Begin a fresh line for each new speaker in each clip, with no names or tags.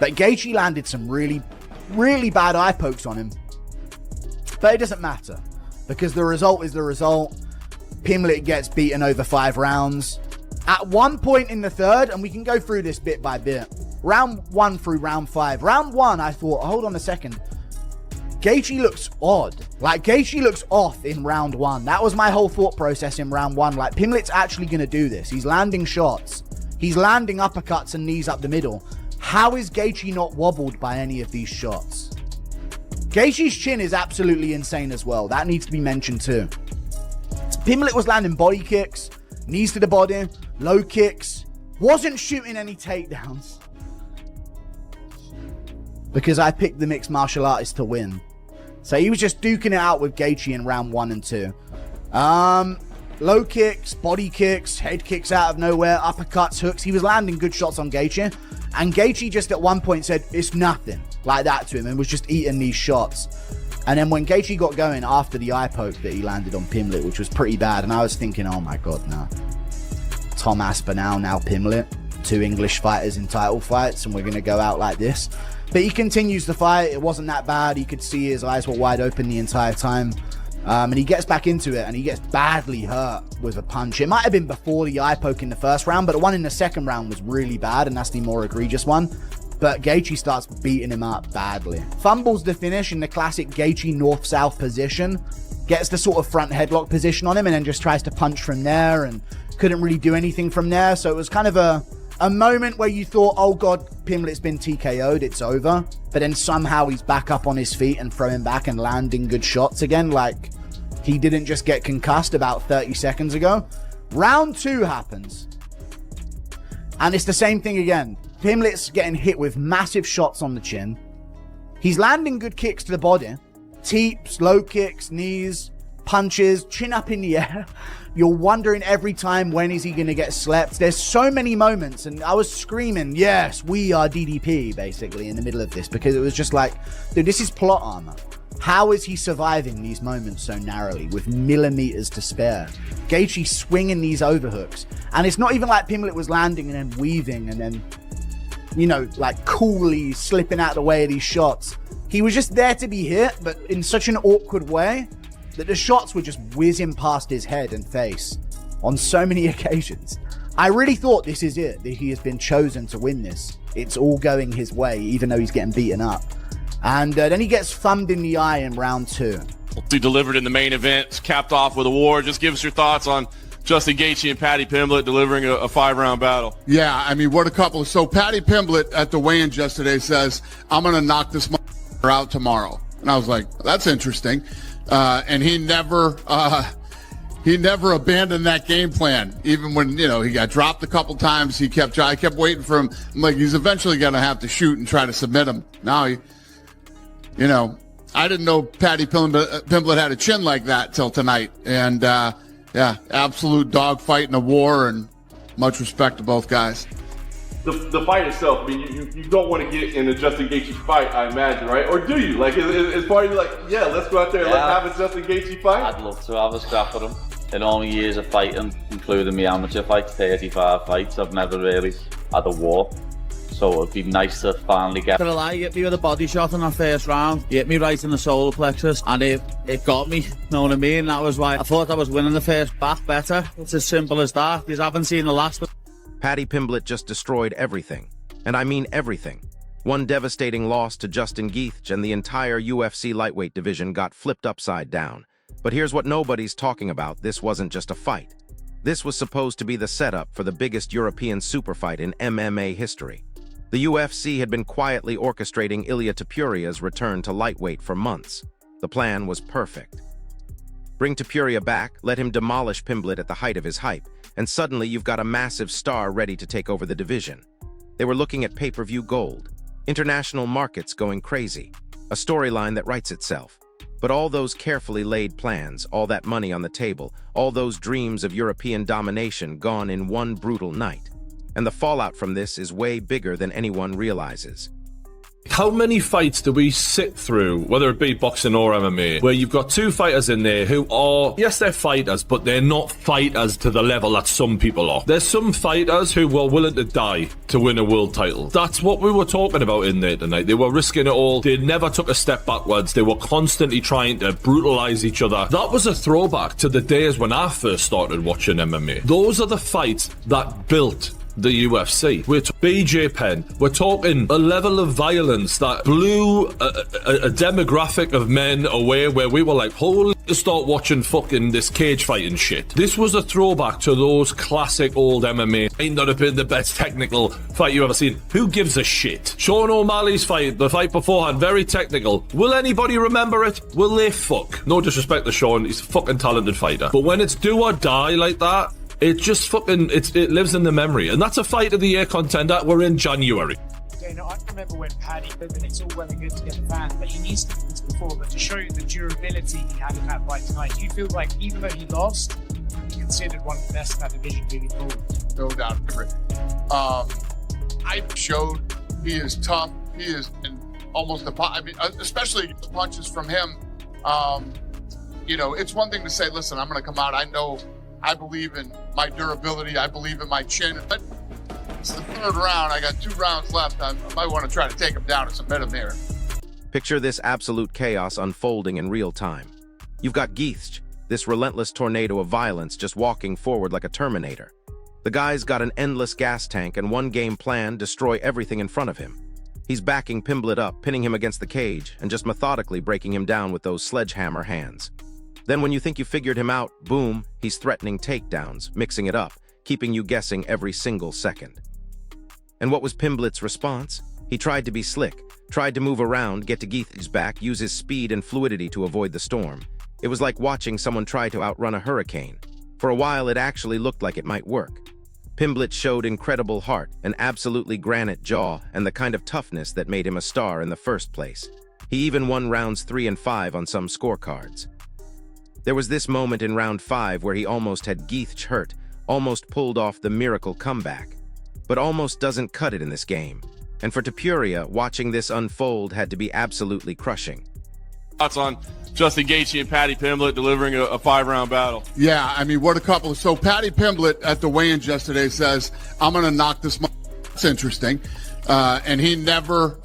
But Gaethje landed some really, really bad eye pokes on him. But it doesn't matter, because the result is the result. Pimblett gets beaten over 5 rounds. At one point in the third, and we can go through this bit by bit, round 1 through round 5. Round 1, I thought, hold on a second. Gaethje looks odd. Like, Gaethje looks off in round 1. That was my whole thought process in round 1. Like, Pimblett's actually going to do this. He's landing shots. He's landing uppercuts and knees up the middle. How is Gaethje not wobbled by any of these shots? Gaethje's chin is absolutely insane as well. That needs to be mentioned too. Pimblett was landing body kicks, knees to the body, low kicks. Wasn't shooting any takedowns. Because I picked the mixed martial artist to win. So he was just duking it out with Gaethje in round 1 and 2. Low kicks, body kicks, head kicks out of nowhere, uppercuts, hooks. He was landing good shots on Gaethje. And Gaethje just at one point said, it's nothing, like that to him, and was just eating these shots. And then when Gaethje got going after the eye poke that he landed on Pimblett, which was pretty bad, and I was thinking, oh my God, no. Tom Aspinall, now Pimblett. 2 English fighters in title fights, and we're going to go out like this. But he continues the fight. It wasn't that bad. You could see his eyes were wide open the entire time. And he gets back into it, and he gets badly hurt with a punch. It might have been before the eye poke in the first round, but the one in the second round was really bad, and that's the more egregious one. But Gaethje starts beating him up badly. Fumbles the finish in the classic Gaethje north-south position. Gets the sort of front headlock position on him, and then just tries to punch from there, and couldn't really do anything from there. So it was kind of a moment where you thought, oh God, Pimblett's been TKO'd, it's over. But then somehow he's back up on his feet and throwing back and landing good shots again. Like, he didn't just get concussed about 30 seconds ago. Round 2 happens. And it's the same thing again. Pimblett's getting hit with massive shots on the chin. He's landing good kicks to the body. Teeps, low kicks, knees, punches, chin up in the air. You're wondering every time, when is he going to get slept? There's so many moments, and I was screaming, yes, we are DDP, basically, in the middle of this, because it was just like, dude, this is plot armor. How is he surviving these moments so narrowly, with millimeters to spare? Gaethje swinging these overhooks, and it's not even like Pimblett was landing and then weaving, and then, you know, like coolly slipping out of the way of these shots. He was just there to be hit, but in such an awkward way that the shots were just whizzing past his head and face on so many occasions. I really thought this is it, that he has been chosen to win this. It's all going his way, even though he's getting beaten up. And then he gets thumbed in the eye in round 2.
He delivered in the main event, capped off with a war. Just give us your thoughts on Justin Gaethje and Paddy Pimblett delivering a 5-round battle.
Yeah, I mean, what a couple. So Paddy Pimblett at the weigh-in yesterday says, I'm going to knock this motherfucker out tomorrow. And I was like, that's interesting. And he never abandoned that game plan. Even when, you know, he got dropped a couple times, I kept waiting for him. I'm like, he's eventually going to have to shoot and try to submit him. Now he, you know, I didn't know Paddy Pimblett had a chin like that till tonight. And, yeah, absolute dogfight in a war, and much respect to both guys.
The fight itself, I mean, you don't want to get in a Justin Gaethje fight, I imagine, right? Or do you? Like, is part of you like, yeah, let's go out there and let's have a Justin Gaethje fight?
I'd love to have a scrap with him. In all my years of fighting, including my amateur fights, 35 fights, I've never really had a war. So it'd be nice to finally get...
To the lie, he hit me with a body shot in that first round. He hit me right in the solar plexus, and it got me, know what I mean? That was why I thought I was winning the first back better. It's as simple as that. You haven't seen the last one.
Paddy Pimblett just destroyed everything. And I mean everything. One devastating loss to Justin Gaethje, and the entire UFC lightweight division got flipped upside down. But here's what nobody's talking about. This wasn't just a fight. This was supposed to be the setup for the biggest European super fight in MMA history. The UFC had been quietly orchestrating Ilia Topuria's return to lightweight for months. The plan was perfect. Bring Topuria back, let him demolish Pimblett at the height of his hype, and suddenly you've got a massive star ready to take over the division. They were looking at pay-per-view gold, international markets going crazy, a storyline that writes itself. But all those carefully laid plans, all that money on the table, all those dreams of European domination gone in one brutal night. And the fallout from this is way bigger than anyone realizes.
How many fights do we sit through, whether it be boxing or MMA, where you've got two fighters in there who are, yes, they're fighters, but they're not fighters to the level that some people are. There's some fighters who were willing to die to win a world title. That's what we were talking about in there tonight. They were risking it all. They never took a step backwards. They were constantly trying to brutalize each other. That was a throwback to the days when I first started watching MMA. Those are the fights that built the UFC. We're BJ Penn. We're talking a level of violence that blew a demographic of men away, where we were like, holy, to start watching fucking this cage fighting shit. This was a throwback to those classic old MMA. Ain't not have been the best technical fight you ever seen. Who gives a shit? Sean O'Malley's fight, the fight beforehand, very technical. Will anybody remember it? Will they fuck? No disrespect to Sean, he's a fucking talented fighter. But when it's do or die like that, it just fucking, it lives in the memory. And that's a fight of the year contender. We're in January.
You know, I remember when Paddy, and it's all well and good to get the fan, but he needs to do this before, but to show you the durability he had in that fight tonight, do you feel like even though he lost, he's considered one of the best in that division moving forward?
No doubt about it. I showed he is tough. He is almost I mean, especially punches from him. You know, it's one thing to say, listen, I'm going to come out. I believe in my durability. I believe in my chin. But it's the third round. I got 2 rounds left. I might want to try to take him down and submit him here.
Picture this absolute chaos unfolding in real time. You've got Gaethje, this relentless tornado of violence just walking forward like a Terminator. The guy's got an endless gas tank and one game plan: destroy everything in front of him. He's backing Pimblett up, pinning him against the cage, and just methodically breaking him down with those sledgehammer hands. Then when you think you figured him out, boom, he's threatening takedowns, mixing it up, keeping you guessing every single second. And what was Pimblett's response? He tried to be slick, tried to move around, get to Gaethje's back, use his speed and fluidity to avoid the storm. It was like watching someone try to outrun a hurricane. For a while, it actually looked like it might work. Pimblett showed incredible heart, an absolutely granite jaw, and the kind of toughness that made him a star in the first place. He even won rounds 3 and 5 on some scorecards. There was this moment in round 5 where he almost had Gaethje hurt, almost pulled off the miracle comeback. But almost doesn't cut it in this game. And for Topuria, watching this unfold had to be absolutely crushing.
Thoughts on Justin Gaethje and Paddy Pimblett delivering a 5-round battle?
Yeah, I mean, what a couple. So Paddy Pimblett at the weigh-ins yesterday says, I'm going to knock this. That's interesting. And he never,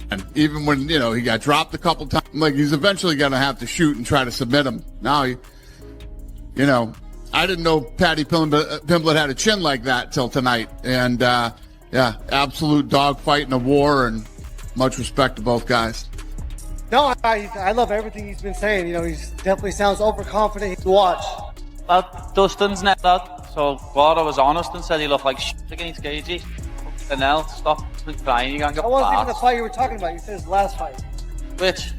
and even when, you know, he got dropped a couple times, like he's eventually going to have to shoot and try to submit him. Now, you know, I didn't know Paddy Pimblett had a chin like that till tonight. And, yeah, absolute dogfight in a war, and much respect to both guys.
No, I love everything he's been saying. You know, he definitely sounds overconfident to watch.
Dustin's net that. So God, I was honest and said he looked like shit against Gaethje. And now stop crying. You can't get
I wasn't even the fight you were talking about. You said his last fight.
Which?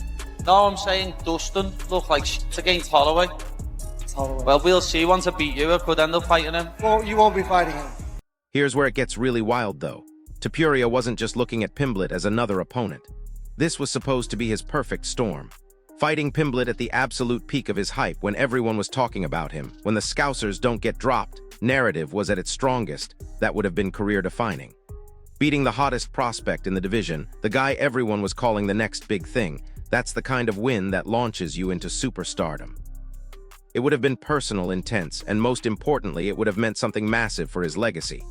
No, I'm saying Dustin looked like shit against Holloway.
It's Holloway.
Well, we'll see. Once I beat you, I could end up fighting him.
Well, you won't be fighting him.
Here's where it gets really wild, though. Topuria wasn't just looking at Pimblett as another opponent. This was supposed to be his perfect storm. Fighting Pimblett at the absolute peak of his hype when everyone was talking about him, when the Scousers don't get dropped, narrative was at its strongest, that would have been career-defining. Beating the hottest prospect in the division, the guy everyone was calling the next big thing, that's the kind of win that launches you into superstardom. It would have been personal, intense, and most importantly, it would have meant something massive for his legacy.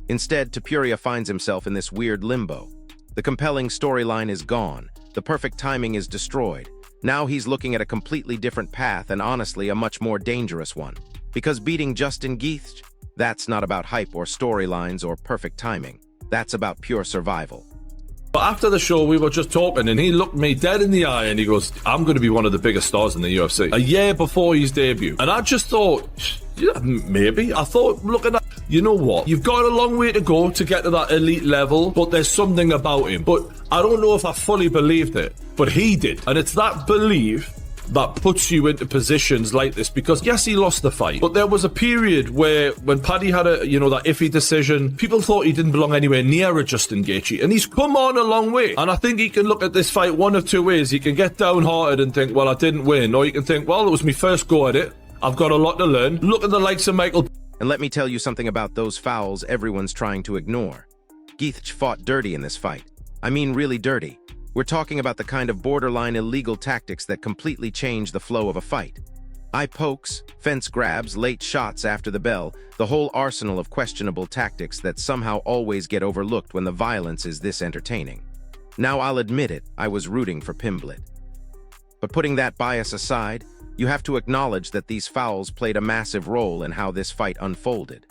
Instead, Topuria finds himself in this weird limbo. The compelling storyline is gone. The perfect timing is destroyed. Now he's looking at a completely different path, and honestly, a much more dangerous one. Because beating Justin Gaethje, that's not about hype or storylines or perfect timing. That's about pure survival.
But after the show, we were just talking, and he looked me dead in the eye, and he goes, I'm going to be one of the biggest stars in the UFC. A year before his debut. And I just thought, yeah, maybe. I thought, looking at, you know what? You've got a long way to go to get to that elite level, but there's something about him. But I don't know if I fully believed it, but he did. And it's that belief that puts you into positions like this, because yes, he lost the fight, but there was a period where when Paddy had that iffy decision, people thought he didn't belong anywhere near a Justin Gaethje, and he's come on a long way. And I think he can look at this fight one of two ways. He can get downhearted and think, well, I didn't win, or he can think, well, it was my first go at it. I've got a lot to learn. Look at the likes of Michael.
And let me tell you something about those fouls everyone's trying to ignore. Gaethje fought dirty in this fight. I mean really dirty. We're talking about the kind of borderline illegal tactics that completely change the flow of a fight. Eye pokes, fence grabs, late shots after the bell, the whole arsenal of questionable tactics that somehow always get overlooked when the violence is this entertaining. Now I'll admit it, I was rooting for Pimblett. But putting that bias aside, you have to acknowledge that these fouls played a massive role in how this fight unfolded.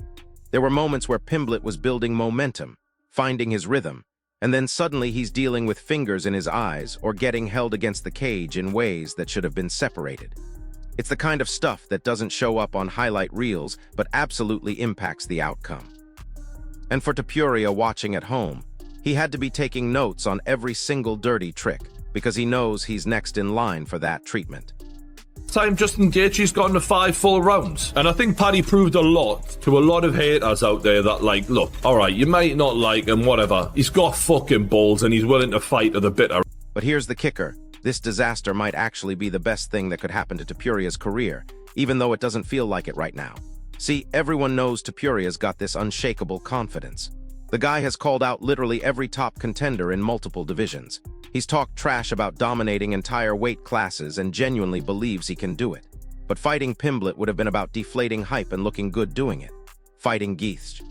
There were moments where Pimblett was building momentum, finding his rhythm, and then suddenly he's dealing with fingers in his eyes or getting held against the cage in ways that should have been separated. It's the kind of stuff that doesn't show up on highlight reels but absolutely impacts the outcome. And for Topuria watching at home, he had to be taking notes on every single dirty trick because he knows he's next in line for that treatment.
Time Justin Gaethje's gotten to 5 full rounds, and I think Paddy proved a lot to a lot of haters out there that, like, look, alright, you might not like him, whatever, he's got fucking balls and he's willing to fight to the bitter.
But here's the kicker. This disaster might actually be the best thing that could happen to Topuria's career, even though it doesn't feel like it right now. See, everyone knows Topuria's got this unshakable confidence. The guy has called out literally every top contender in multiple divisions. He's talked trash about dominating entire weight classes and genuinely believes he can do it. But fighting Pimblett would have been about deflating hype and looking good doing it. Fighting Gaethje.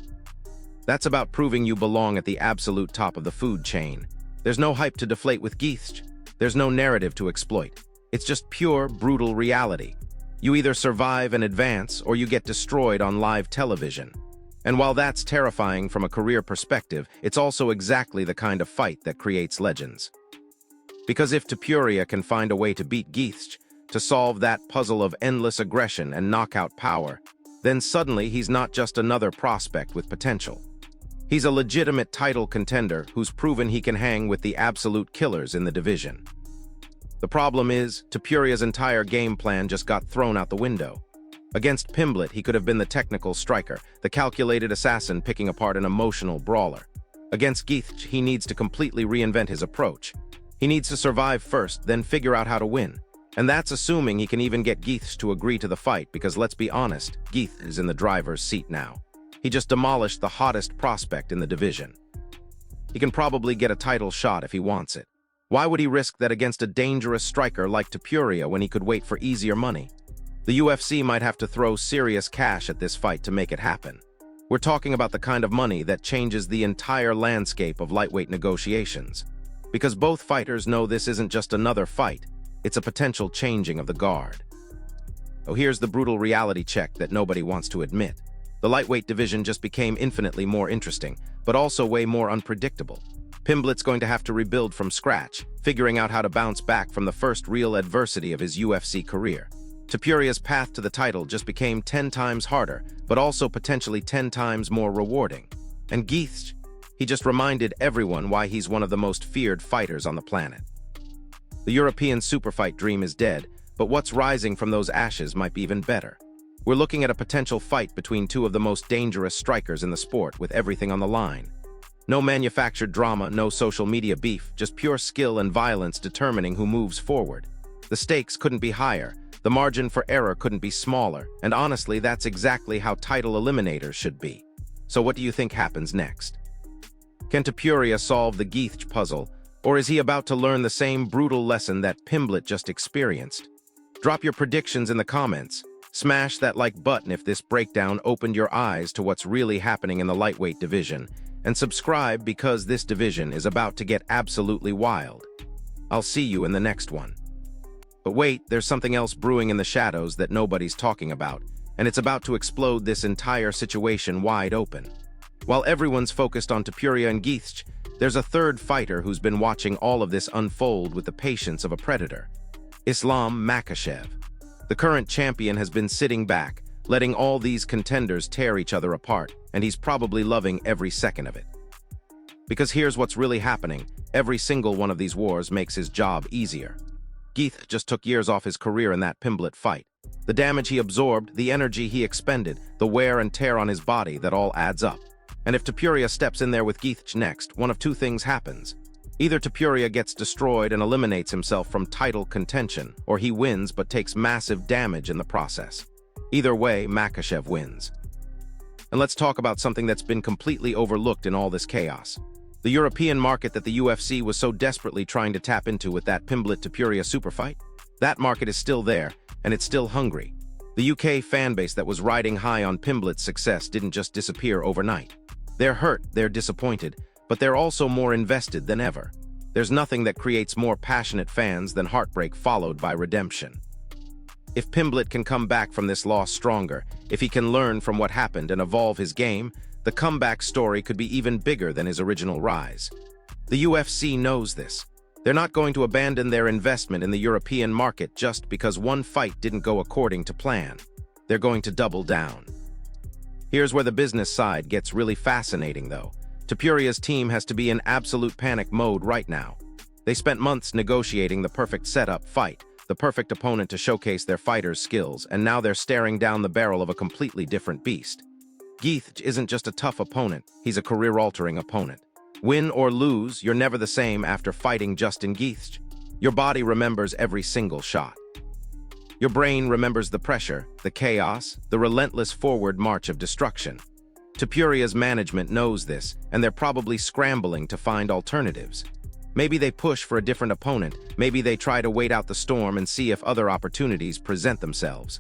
That's about proving you belong at the absolute top of the food chain. There's no hype to deflate with Gaethje. There's no narrative to exploit. It's just pure, brutal reality. You either survive and advance, or you get destroyed on live television. And while that's terrifying from a career perspective, it's also exactly the kind of fight that creates legends. Because if Topuria can find a way to beat Gaethje, to solve that puzzle of endless aggression and knockout power, then suddenly he's not just another prospect with potential. He's a legitimate title contender who's proven he can hang with the absolute killers in the division. The problem is, Topuria's entire game plan just got thrown out the window. Against Pimblett, he could have been the technical striker, the calculated assassin picking apart an emotional brawler. Against Gaethje, he needs to completely reinvent his approach. He needs to survive first, then figure out how to win. And that's assuming he can even get Gaethje to agree to the fight, because let's be honest, Gaethje is in the driver's seat now. He just demolished the hottest prospect in the division. He can probably get a title shot if he wants it. Why would he risk that against a dangerous striker like Topuria when he could wait for easier money? The UFC might have to throw serious cash at this fight to make it happen. We're talking about the kind of money that changes the entire landscape of lightweight negotiations. Because both fighters know this isn't just another fight, it's a potential changing of the guard. Oh, here's the brutal reality check that nobody wants to admit. The lightweight division just became infinitely more interesting, but also way more unpredictable. Pimblett's going to have to rebuild from scratch, figuring out how to bounce back from the first real adversity of his UFC career. Topuria's path to the title just became 10 times harder, but also potentially 10 times more rewarding. And Gaethje, he just reminded everyone why he's one of the most feared fighters on the planet. The European superfight dream is dead, but what's rising from those ashes might be even better. We're looking at a potential fight between two of the most dangerous strikers in the sport with everything on the line. No manufactured drama, no social media beef, just pure skill and violence determining who moves forward. The stakes couldn't be higher, the margin for error couldn't be smaller, and honestly, that's exactly how title eliminators should be. So what do you think happens next? Can Topuria solve the Gaethje puzzle, or is he about to learn the same brutal lesson that Pimblett just experienced? Drop your predictions in the comments. Smash that like button if this breakdown opened your eyes to what's really happening in the lightweight division, and subscribe because this division is about to get absolutely wild. I'll see you in the next one. But wait, there's something else brewing in the shadows that nobody's talking about, and it's about to explode this entire situation wide open. While everyone's focused on Topuria and Gaethje, there's a third fighter who's been watching all of this unfold with the patience of a predator. Islam Makhachev. The current champion has been sitting back, letting all these contenders tear each other apart, and he's probably loving every second of it. Because here's what's really happening, every single one of these wars makes his job easier. Gaethje just took years off his career in that Pimblett fight. The damage he absorbed, the energy he expended, the wear and tear on his body, that all adds up. And if Topuria steps in there with Gaethje next, one of two things happens. Either Topuria gets destroyed and eliminates himself from title contention, or he wins but takes massive damage in the process. Either way, Makhachev wins. And let's talk about something that's been completely overlooked in all this chaos. The European market that the UFC was so desperately trying to tap into with that Pimblett-Topuria super fight? That market is still there, and it's still hungry. The UK fan base that was riding high on Pimblett's success didn't just disappear overnight. They're hurt, they're disappointed, but they're also more invested than ever. There's nothing that creates more passionate fans than heartbreak followed by redemption. If Pimblett can come back from this loss stronger, if he can learn from what happened and evolve his game, the comeback story could be even bigger than his original rise. The UFC knows this. They're not going to abandon their investment in the European market just because one fight didn't go according to plan. They're going to double down. Here's where the business side gets really fascinating, though. Topuria's team has to be in absolute panic mode right now. They spent months negotiating the perfect setup fight, the perfect opponent to showcase their fighters' skills, and now they're staring down the barrel of a completely different beast. Gaethje isn't just a tough opponent, he's a career-altering opponent. Win or lose, you're never the same after fighting Justin Gaethje. Your body remembers every single shot. Your brain remembers the pressure, the chaos, the relentless forward march of destruction. Topuria's management knows this, and they're probably scrambling to find alternatives. Maybe they push for a different opponent, maybe they try to wait out the storm and see if other opportunities present themselves.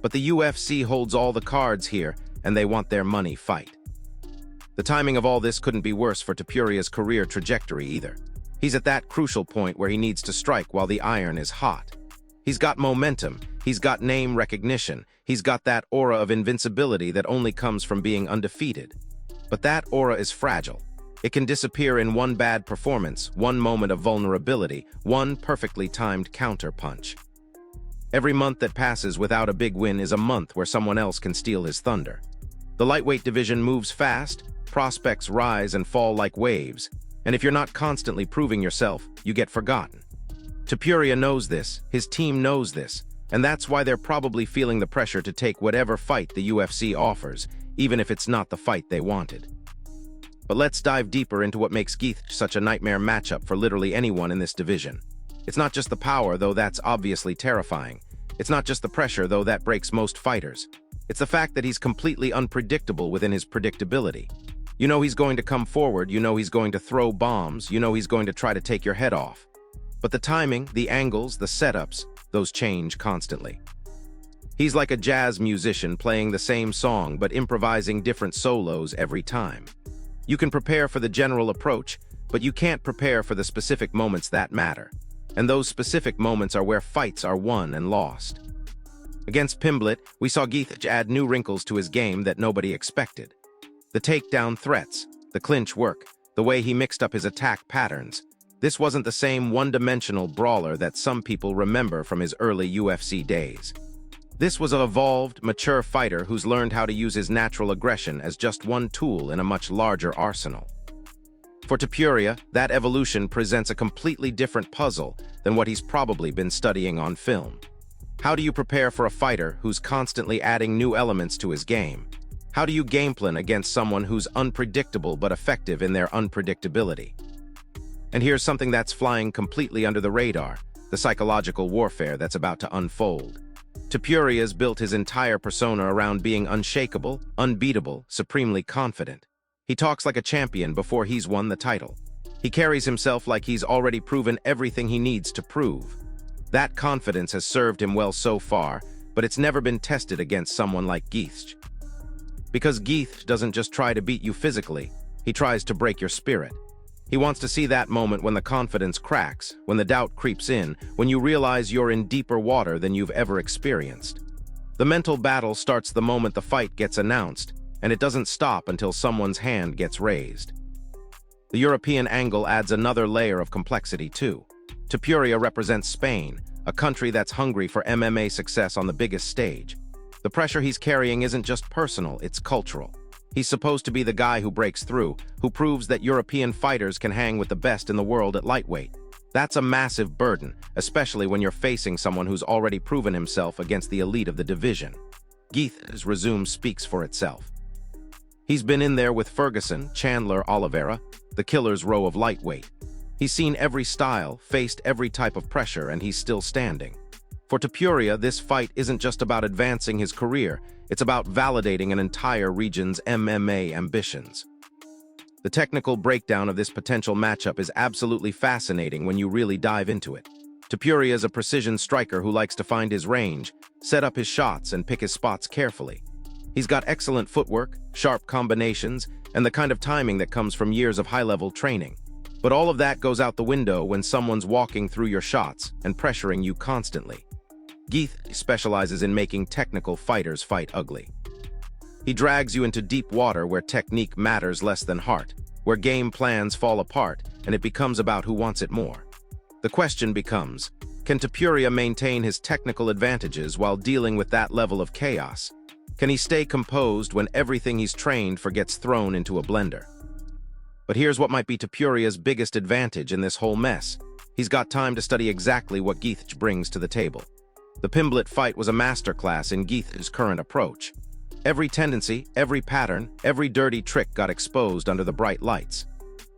But the UFC holds all the cards here, and they want their money fight. The timing of all this couldn't be worse for Topuria's career trajectory either. He's at that crucial point where he needs to strike while the iron is hot. He's got momentum, he's got name recognition, he's got that aura of invincibility that only comes from being undefeated. But that aura is fragile. It can disappear in one bad performance, one moment of vulnerability, one perfectly timed counter-punch. Every month that passes without a big win is a month where someone else can steal his thunder. The lightweight division moves fast, prospects rise and fall like waves, and if you're not constantly proving yourself, you get forgotten. Topuria knows this, his team knows this, and that's why they're probably feeling the pressure to take whatever fight the UFC offers, even if it's not the fight they wanted. But let's dive deeper into what makes Gaethje such a nightmare matchup for literally anyone in this division. It's not just the power, though that's obviously terrifying. It's not just the pressure, though that breaks most fighters. It's the fact that he's completely unpredictable within his predictability. You know he's going to come forward, you know he's going to throw bombs, you know he's going to try to take your head off. But the timing, the angles, the setups, those change constantly. He's like a jazz musician playing the same song but improvising different solos every time. You can prepare for the general approach, but you can't prepare for the specific moments that matter. And those specific moments are where fights are won and lost. Against Pimblett, we saw Gaethje add new wrinkles to his game that nobody expected. The takedown threats, the clinch work, the way he mixed up his attack patterns. This wasn't the same one-dimensional brawler that some people remember from his early UFC days. This was an evolved, mature fighter who's learned how to use his natural aggression as just one tool in a much larger arsenal. For Topuria, that evolution presents a completely different puzzle than what he's probably been studying on film. How do you prepare for a fighter who's constantly adding new elements to his game? How do you game plan against someone who's unpredictable but effective in their unpredictability? And here's something that's flying completely under the radar, the psychological warfare that's about to unfold. Topuria's built his entire persona around being unshakable, unbeatable, supremely confident. He talks like a champion before he's won the title. He carries himself like he's already proven everything he needs to prove. That confidence has served him well so far, but it's never been tested against someone like Gaethje. Because Gaethje doesn't just try to beat you physically, he tries to break your spirit. He wants to see that moment when the confidence cracks, when the doubt creeps in, when you realize you're in deeper water than you've ever experienced. The mental battle starts the moment the fight gets announced, and it doesn't stop until someone's hand gets raised. The European angle adds another layer of complexity too. Topuria represents Spain, a country that's hungry for MMA success on the biggest stage. The pressure he's carrying isn't just personal, it's cultural. He's supposed to be the guy who breaks through, who proves that European fighters can hang with the best in the world at lightweight. That's a massive burden, especially when you're facing someone who's already proven himself against the elite of the division. Gaethje's resume speaks for itself. He's been in there with Ferguson, Chandler, Oliveira, the killer's row of lightweight. He's seen every style, faced every type of pressure, and he's still standing. For Topuria, this fight isn't just about advancing his career, it's about validating an entire region's MMA ambitions. The technical breakdown of this potential matchup is absolutely fascinating when you really dive into it. Topuria is a precision striker who likes to find his range, set up his shots, and pick his spots carefully. He's got excellent footwork, sharp combinations, and the kind of timing that comes from years of high-level training. But all of that goes out the window when someone's walking through your shots and pressuring you constantly. Gaethje specializes in making technical fighters fight ugly. He drags you into deep water where technique matters less than heart, where game plans fall apart and it becomes about who wants it more. The question becomes, can Topuria maintain his technical advantages while dealing with that level of chaos? Can he stay composed when everything he's trained for gets thrown into a blender? But here's what might be Topuria's biggest advantage in this whole mess. He's got time to study exactly what Gaethje brings to the table. The Pimblett fight was a masterclass in Gaethje's current approach. Every tendency, every pattern, every dirty trick got exposed under the bright lights.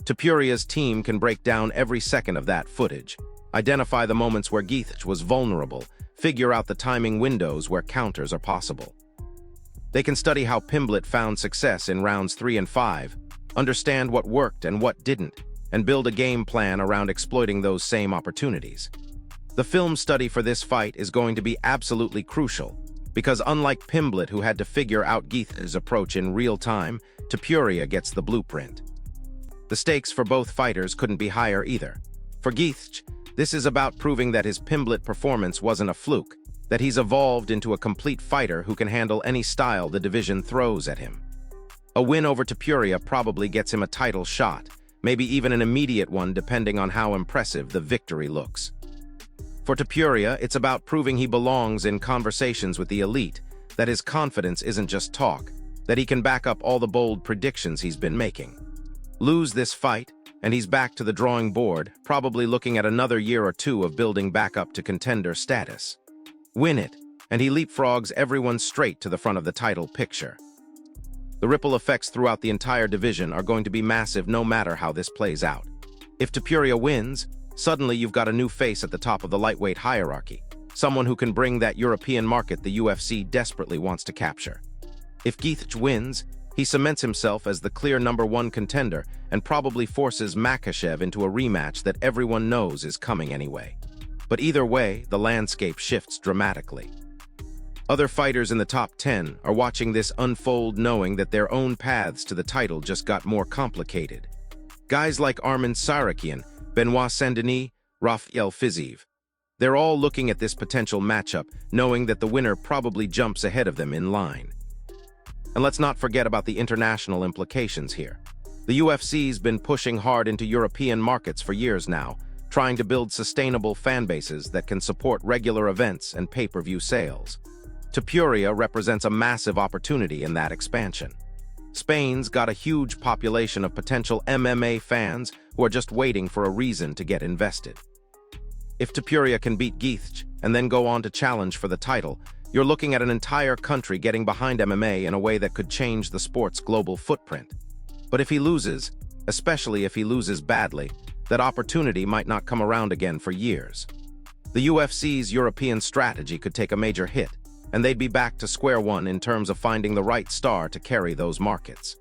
Topuria's team can break down every second of that footage, identify the moments where Gaethje was vulnerable, figure out the timing windows where counters are possible. They can study how Pimblett found success in rounds 3 and 5, understand what worked and what didn't, and build a game plan around exploiting those same opportunities. The film study for this fight is going to be absolutely crucial, because unlike Pimblett, who had to figure out Gaethje's approach in real time, Topuria gets the blueprint. The stakes for both fighters couldn't be higher either. For Gaethje, this is about proving that his Pimblett performance wasn't a fluke, that he's evolved into a complete fighter who can handle any style the division throws at him. A win over Topuria probably gets him a title shot, maybe even an immediate one depending on how impressive the victory looks. For Topuria, it's about proving he belongs in conversations with the elite, that his confidence isn't just talk, that he can back up all the bold predictions he's been making. Lose this fight, and he's back to the drawing board, probably looking at another year or two of building back up to contender status. Win it, and he leapfrogs everyone straight to the front of the title picture. The ripple effects throughout the entire division are going to be massive no matter how this plays out. If Topuria wins, suddenly you've got a new face at the top of the lightweight hierarchy, someone who can bring that European market the UFC desperately wants to capture. If Gaethje wins, he cements himself as the clear #1 contender and probably forces Makhachev into a rematch that everyone knows is coming anyway. But either way, the landscape shifts dramatically. Other fighters in the top 10 are watching this unfold knowing that their own paths to the title just got more complicated. Guys like Arman Tsarukyan, Benoit Saint-Denis, Rafael Fiziev. They're all looking at this potential matchup, knowing that the winner probably jumps ahead of them in line. And let's not forget about the international implications here. The UFC's been pushing hard into European markets for years now, trying to build sustainable fan bases that can support regular events and pay-per-view sales. Topuria represents a massive opportunity in that expansion. Spain's got a huge population of potential MMA fans who are just waiting for a reason to get invested. If Topuria can beat Gaethje and then go on to challenge for the title, you're looking at an entire country getting behind MMA in a way that could change the sport's global footprint. But if he loses, especially if he loses badly, that opportunity might not come around again for years. The UFC's European strategy could take a major hit, and they'd be back to square one in terms of finding the right star to carry those markets.